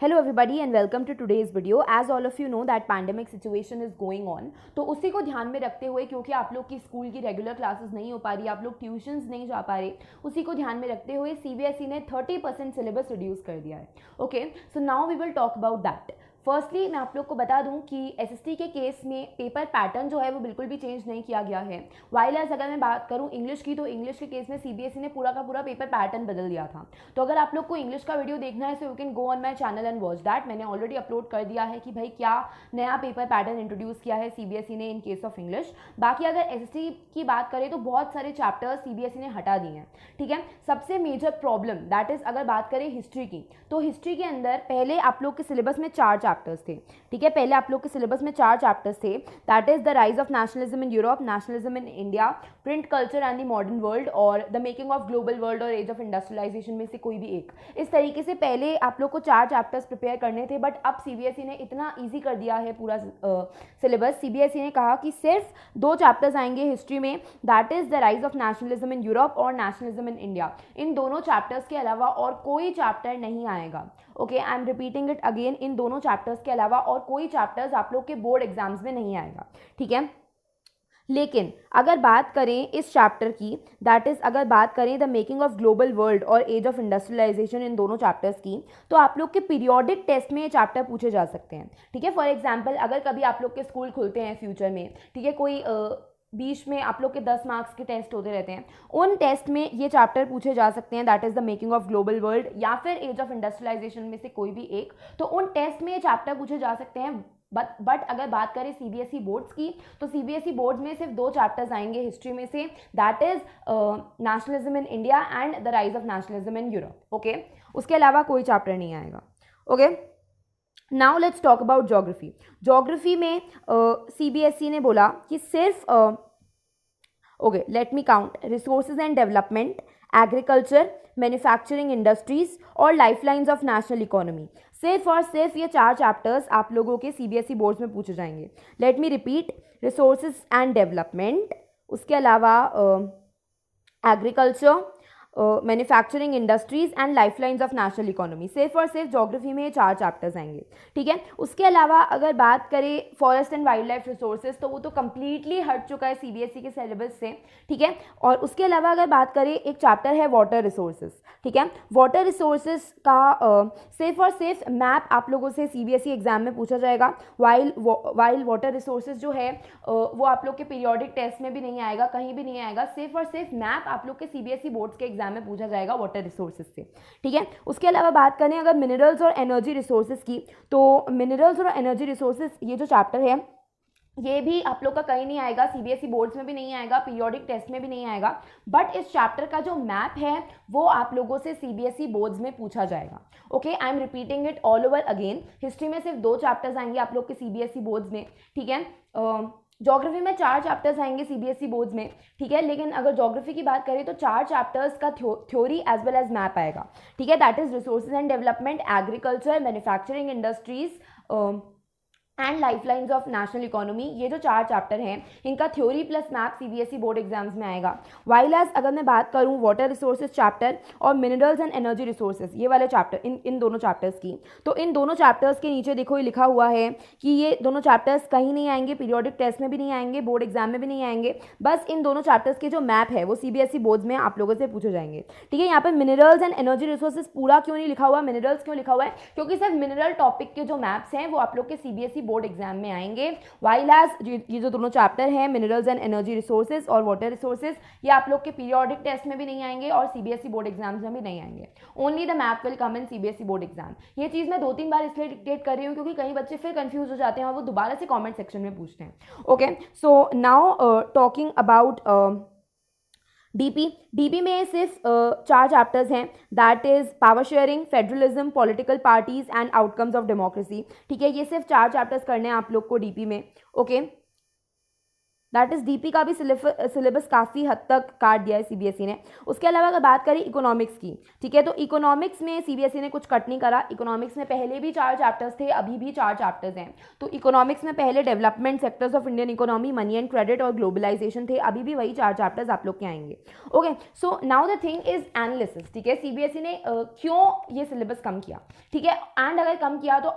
Hello everybody and welcome to today's video. As all of you know that pandemic situation is going on, तो उसी को ध्यान में रखते हुए क्योंकि आप लोग की स्कूल की रेगुलर क्लासेस नहीं हो पा रही, आप लोग ट्यूशन्स नहीं जा पा रहे, उसी को ध्यान में रखते हुए सीबीएसई ने 30% सिलेबस रिड्यूस कर दिया है. Okay, so now we will talk about that. Firstly मैं आप लोग को बता दूं कि एसएसटी के केस में पेपर पैटर्न जो है वो बिल्कुल भी चेंज नहीं किया गया है. वाइल एज अगर मैं बात करूं इंग्लिश की, तो इंग्लिश के केस में सीबीएसई ने पूरा का पूरा पेपर पैटर्न बदल दिया था. तो अगर आप लोग को इंग्लिश का वीडियो देखना है सो you can go on my channel and watch that. मैंने ऑलरेडी अपलोड कर दिया है कि भाई क्या नया पेपर पैटर्न इंट्रोड्यूस किया है सीबीएसई ने इन केस ऑफ इंग्लिश. बाकी अगर एसएसटी की बात करें तो बहुत सारे चैप्टर्स सीबीएसई ने हटा दिए हैं. ठीक है, सबसे मेजर प्रॉब्लम दैट इज अगर बात करें हिस्ट्री की, तो हिस्ट्री के अंदर पहले आप लोग के सिलेबस में 4 चैप्टर्स थे. ठीक है, पहले आप लोग के सिलेबस में 4 चैप्टर्स थे. That is the rise of nationalism in Europe, nationalism in India, print culture and the modern world और the making of global world और एज ऑफ इंडस्ट्रियलाइजेशन में से कोई भी एक. इस तरीके से पहले आप लोग को 4 चैप्टर्स प्रिपेयर करने थे, बट अब सीबीएसई ने इतना ईजी कर दिया है पूरा सिलेबस. सीबीएसई ने कहा कि सिर्फ 2 चैप्टर्स आएंगे हिस्ट्री में, that is the rise of nationalism in Europe और नेशनलिज्म इन इंडिया. इन दोनों चैप्टर्स के अलावा और कोई चैप्टर नहीं आएगा. Okay, I am repeating it again, इन दोनों चैप्टर्स के अलावा और कोई चैप्टर्स आप लोग के बोर्ड एग्जाम्स में नहीं आएगा. ठीक है, लेकिन अगर बात करें इस चैप्टर की, दैट इज अगर बात करें the making of global world और एज ऑफ इंडस्ट्रियलाइजेशन, इन दोनों चैप्टर्स की, तो आप लोग के पीरियोडिक टेस्ट में ये चैप्टर पूछे जा सकते हैं. ठीक है, फॉर एग्जांपल अगर कभी आप लोग के स्कूल खुलते हैं फ्यूचर में, ठीक है, कोई बीच में आप लोग के 10 मार्क्स के टेस्ट होते रहते हैं, उन टेस्ट में ये चैप्टर पूछे जा सकते हैं. That is the making of global world या फिर एज ऑफ इंडस्ट्रियलाइजेशन में से कोई भी एक. तो उन टेस्ट में ये चैप्टर पूछे जा सकते हैं. बट अगर बात करें सीबीएसई बोर्ड्स की, तो सीबीएसई बोर्ड्स में सिर्फ 2 चैप्टर्स आएंगे हिस्ट्री में से, that is nationalism in India and the rise of nationalism in Europe. Okay, उसके अलावा कोई चैप्टर नहीं आएगा. Okay, now let's talk about geography. Geography में सीबीएसई ने बोला कि सिर्फ okay let me count, resources and development, agriculture, manufacturing industries और लाइफलाइंस ऑफ नेशनल इकोनॉमी, सिर्फ और सिर्फ ये 4 चैप्टर्स आप लोगों के सीबीएसई बोर्ड्स में पूछे जाएंगे. Let me repeat, resources and development, उसके अलावा agriculture, manufacturing industries and lifelines of national economy, सिर्फ और सिर्फ ज्योग्राफी में ये 4 चैप्टर्स आएंगे. ठीक है, उसके अलावा अगर बात करें forest and wild life resources, तो वो तो कम्प्लीटली हट चुका है सीबीएसई के सिलेबस से. ठीक है, और उसके अलावा अगर बात करें एक चैप्टर है वाटर रिसोर्सेज. ठीक है, वाटर रिसोर्सेज का सिर्फ और सिर्फ मैप आप लोगों से सीबीएसई एग्जाम में पूछा जाएगा. वाइल वाटर रिसोर्सेज जो है वो आप लोग के पीरियोडिक टेस्ट में भी नहीं आएगा, कहीं भी नहीं आएगा. सिर्फ और सिर्फ मैप आप लोग के सीबीएसई बोर्ड्स के में पूछा जाएगा वाटर रिसोर्सेज से. ठीक है, उसके अलावा बात करें अगर मिनरल्स और एनर्जी रिसोर्सेज की, तो मिनरल्स और एनर्जी रिसोर्सेज ये जो चैप्टर है ये भी आप लोग का कहीं नहीं आएगा, सीबीएसई बोर्ड्स में भी नहीं आएगा, पीरियोडिक टेस्ट में भी नहीं आएगा. बट इस चैप्टर का जो मैप है वो आप लोगों से सीबीएसई बोर्ड्स में पूछा जाएगा. Okay, I am repeating it all over again. History में सिर्फ 2 चैप्टर्स आएंगे आप लोग के सीबीएसई बोर्ड्स में. ठीक है, ज्योग्राफी में 4 चैप्टर्स आएंगे सीबीएसई बोर्ड्स में. ठीक है, लेकिन अगर ज्योग्राफी की बात करें तो 4 चैप्टर्स का theory as well as map आएगा. ठीक है, that is resources and development, agriculture, manufacturing industries and lifelines of national economy. ये जो 4 चैप्टर हैं इनका theory plus map CBSE board exams में आएगा. वाइल एज अगर मैं बात करूं वाटर रिसोर्सेज चैप्टर और मिनरल्स एंड एनर्जी रिसोर्सेज, ये वाले चैप्टर, इन दोनों चैप्टर्स की, तो इन दोनों चैप्टर्स के नीचे देखो ये लिखा हुआ है कि ये दोनों चैप्टर्स कहीं नहीं आएंगे, पीरियोडिक टेस्ट में भी नहीं आएंगे, बोर्ड एग्जाम में भी नहीं आएंगे. बस इन दोनों चैप्टर्स के जो मैप है वो सीबीएसई बोर्ड्स में आप लोगों से पूछे जाएंगे. ठीक है, यहाँ पर मिनरल्स एंड एनर्जी रिसोर्सेज पूरा क्यों नहीं लिखा हुआ, मिनरल्स क्यों लिखा हुआ है, क्योंकि सिर्फ मिनरल टॉपिक के जो मैप्स हैं वो आप लोग के सीबीएसई बोर्ड एग्जाम में आएंगे. वाइल एज ये जो दोनों चैप्टर हैं मिनरल्स एंड एनर्जी रिसोर्सेज और वाटर रिसोर्सेज, ये आप लोग के पीरियोडिक टेस्ट में भी नहीं आएंगे और सीबीएसई बोर्ड एग्जाम्स में भी नहीं आएंगे. Only the map will come in CBSE board exam. ये चीज मैं 2-3 बार इसलिए डिक्टेट कर रही हूँ क्योंकि कई बच्चे फिर कंफ्यूज हो जाते हैं और वो दोबारा से कॉमेंट सेक्शन में पूछते हैं. Okay, so now talking about DP में सिर्फ 4 चैप्टर्स हैं, that is power sharing, federalism, political parties and outcomes of democracy. ठीक है, ये सिर्फ 4 चैप्टर्स करने हैं आप लोग को डीपी में. ओके, दैट इज़ डीपी का भी सिलेबस काफ़ी हद तक काट दिया है सीबीएसई ने। उसके अलावा अगर बात करें इकोनॉमिक्स की, ठीक है, तो इकोनॉमिक्स में सीबीएसई ने कुछ कट नहीं करा। इकोनॉमिक्स में पहले भी 4 चैप्टर्स थे, अभी भी 4 चैप्टर्स हैं। तो इकोनॉमिक्स में पहले development, sectors of Indian economy, money and credit और ग्लोबलाइजेशन थे, अभी भी वही 4 चैप्टर्स आप लोग के आएंगे। Okay, so now the thing is analysis, ठीक है, सीबीएसई ने क्यों ये सिलेबस कम किया, ठीक है, एंड अगर कम किया तो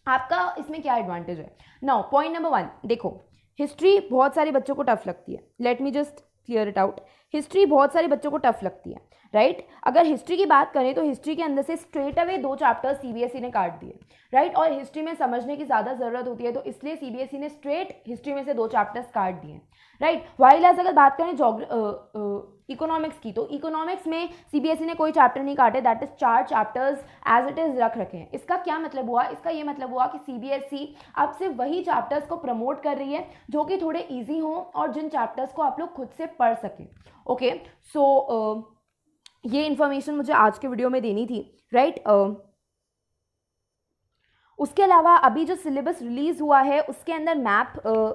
आपका इसमें क्या एडवांटेज है। नाउ पॉइंट नंबर 1, देखो, हिस्ट्री बहुत सारे बच्चों को टफ लगती है। Let me just clear it out. History बहुत सारे बच्चों को टफ लगती है, राइट। अगर हिस्ट्री की बात करें तो हिस्ट्री के अंदर से स्ट्रेट अवे 2 चैप्टर्स सीबीएसई ने काट दिए, राइट, और हिस्ट्री में समझने की ज़्यादा ज़रूरत होती है, तो इसलिए सीबीएसई ने स्ट्रेट हिस्ट्री में से 2 चैप्टर्स काट दिए, राइट। वाइल एज अगर बात करें इकोनॉमिक्स की, तो इकोनॉमिक्स में सीबीएसई ने कोई चैप्टर नहीं काटे, that is 4 chapters as it is रख रखे हैं। इसका क्या मतलब हुआ, इसका ये मतलब हुआ कि सीबीएसई अब सिर्फ वही चैप्टर्स को प्रमोट कर रही है जो कि थोड़े इजी हों और जिन चैप्टर्स को आप लोग खुद से पढ़ सकें। ओके, सो ये इन्फॉर्मेशन मुझे आज के वीडियो में देनी थी, राइट। उसके अलावा अभी जो सिलेबस रिलीज़ हुआ है उसके अंदर मैप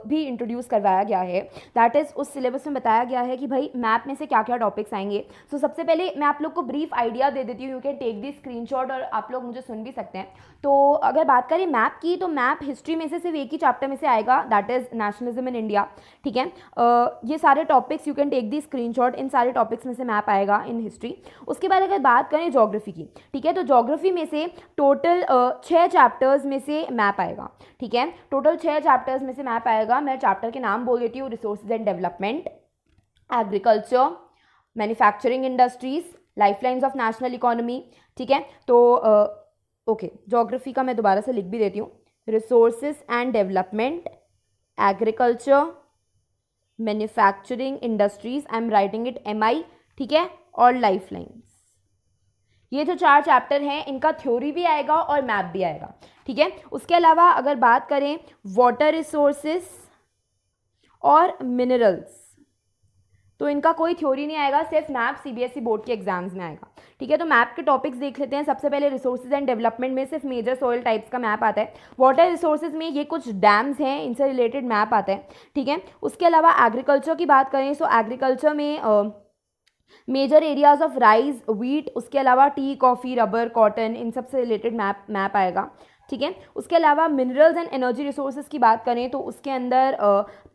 भी इंट्रोड्यूस करवाया गया है। दैट इज़ उस सिलेबस में बताया गया है कि भाई मैप में से क्या क्या टॉपिक्स आएंगे। सो सबसे पहले मैं आप लोग को ब्रीफ आइडिया दे देती हूँ, you can take the screenshot और आप लोग मुझे सुन भी सकते हैं। तो अगर बात करें मैप की, तो मैप हिस्ट्री में से सिर्फ एक ही चैप्टर में से आएगा, that is nationalism in India, ठीक है। ये सारे topics you can take the screenshot, इन सारे टॉपिक्स में से मैप आएगा इन हिस्ट्री। उसके बाद अगर बात करें ज्योग्राफी की, ठीक है, तो ज्योग्राफी में से टोटल 6 चैप्टर्स में से मैप आएगा, ठीक है, टोटल 6 चैप्टर्स में से मैप आएगा। मैं चैप्टर के नाम बोल देती हूँ, resources and development, agriculture, manufacturing industries, lifelines of national economy, ठीक है। तो ओके, ज्योग्राफी का मैं दोबारा से लिख भी देती हूँ, resources and development, agriculture, manufacturing industries, I am writing it MI, ठीक है, और लाइफलाइंस। ये जो 4 चैप्टर हैं इनका थ्योरी भी आएगा और मैप भी आएगा, ठीक है। उसके अलावा अगर बात करें वाटर रिसोर्सेस और मिनरल्स, तो इनका कोई थ्योरी नहीं आएगा, सिर्फ मैप सीबीएसई बोर्ड के एग्जाम्स में आएगा, ठीक है। तो मैप के टॉपिक्स देख लेते हैं। सबसे पहले रिसोर्सेज एंड डेवलपमेंट में सिर्फ मेजर सॉइल टाइप्स का मैप आता है। वाटर रिसोर्सेज में ये कुछ डैम्स हैं, इनसे रिलेटेड मैप आता है, ठीक है। उसके अलावा एग्रीकल्चर की बात करें, सो एग्रीकल्चर में major areas of rice, wheat, उसके अलावा टी, कॉफ़ी, रबर, कॉटन, इन सब से रिलेटेड मैप आएगा, ठीक है। उसके अलावा मिनरल्स एंड एनर्जी रिसोर्सेज की बात करें तो उसके अंदर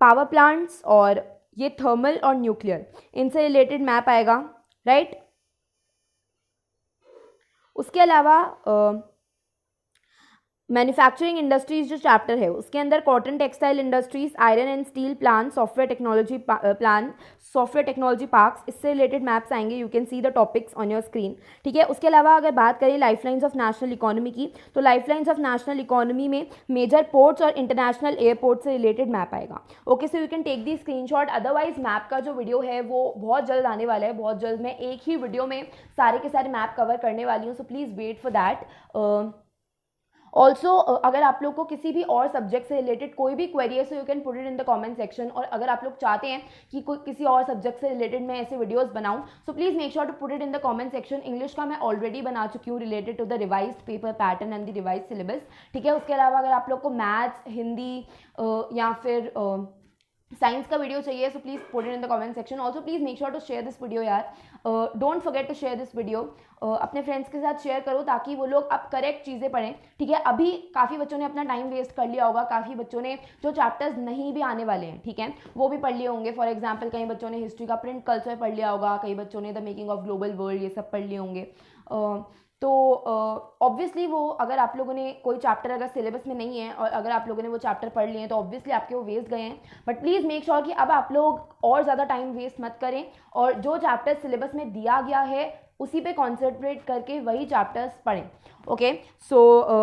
पावर प्लांट्स और ये थर्मल और न्यूक्लियर, इनसे रिलेटेड मैप आएगा, राइट। उसके अलावा मैन्युफैक्चरिंग इंडस्ट्रीज जो चैप्टर है उसके अंदर cotton textile industries, iron and steel plant, software technology parks, इससे रिलेटेड मैप्स आएंगे। You can see the topics on your screen, ठीक है। उसके अलावा अगर बात करें लाइफलाइंस ऑफ नेशनल इकोनॉमी की, तो लाइफलाइंस ऑफ नेशनल इकोनॉमी में मेजर पोर्ट्स और इंटरनेशनल एयरपोर्ट से रिलेटेड मैप आएगा। Okay, so you can take the screenshot. Otherwise map का जो वीडियो है वो बहुत जल्द आने वाला है, बहुत जल्द। मैं एक ही वीडियो में सारे के सारे मैप कवर करने वाली हूँ, so please wait for that. Also अगर आप लोग को किसी भी और सब्जेक्ट से रिलेटेड कोई भी क्वेरी है, सो you can put it in the comment section. और अगर आप लोग चाहते हैं कि कोई किसी और सब्जेक्ट से रिलेटेड मैं ऐसे वीडियोस बनाऊं, so please make sure to put it in the comment section. English का मैं ऑलरेडी बना चुकी हूँ related to the revised paper pattern and the revised syllabus, ठीक है। उसके अलावा अगर आप लोग को मैथ्स, हिंदी या फिर साइंस का वीडियो चाहिए, so please put it in the comment section. Also please make sure to share this video यार, don't forget to share this video. अपने फ्रेंड्स के साथ शेयर करो ताकि वो लोग अब करेक्ट चीज़ें पढ़ें, ठीक है। अभी काफ़ी बच्चों ने अपना टाइम वेस्ट कर लिया होगा, काफ़ी बच्चों ने जो चैप्टर्स नहीं भी आने वाले हैं, ठीक है, वो भी पढ़ लिए होंगे। फॉर एग्जाम्पल कई बच्चों ने हिस्ट्री का प्रिंट कल्चर पढ़ लिया होगा, कई बच्चों ने the making of global world, ये सब पढ़ लिए होंगे। तो ऑब्वियसली वो अगर आप लोगों ने कोई चैप्टर अगर सिलेबस में नहीं है और अगर आप लोगों ने वो चैप्टर पढ़ लिए हैं तो ऑब्वियसली आपके वो वेस्ट गए हैं। बट प्लीज़ मेक श्योर कि अब आप लोग और ज़्यादा टाइम वेस्ट मत करें और जो चैप्टर सिलेबस में दिया गया है उसी पे कॉन्सेंट्रेट करके वही चैप्टर्स पढ़ें। ओके, सो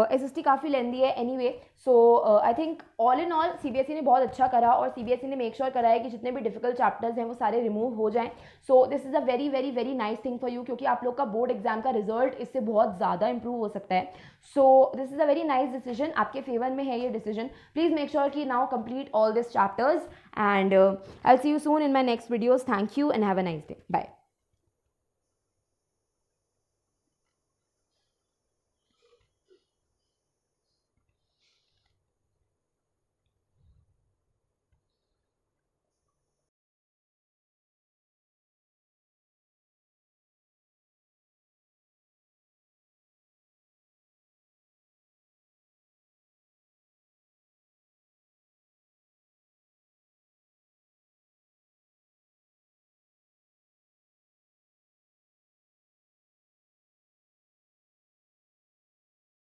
SST काफ़ी लेंदी है anyway. So I think all in all CBSE ने बहुत अच्छा करा और सीबीएसई ने मेक श्योर करा है कि जितने भी डिफिकल्ट चैप्टर्स हैं वो सारे रिमूव हो जाएं। सो this is a very very very nice thing for you, क्योंकि आप लोग का बोर्ड एग्जाम का रिजल्ट इससे बहुत ज़्यादा इंप्रूव हो सकता है। So this is a very nice decision, आपके फेवर में है ये डिसीजन। प्लीज़ मेक श्योर कि now complete all this chapters and I will see you soon in my next videos. Thank you and have a nice day, bye.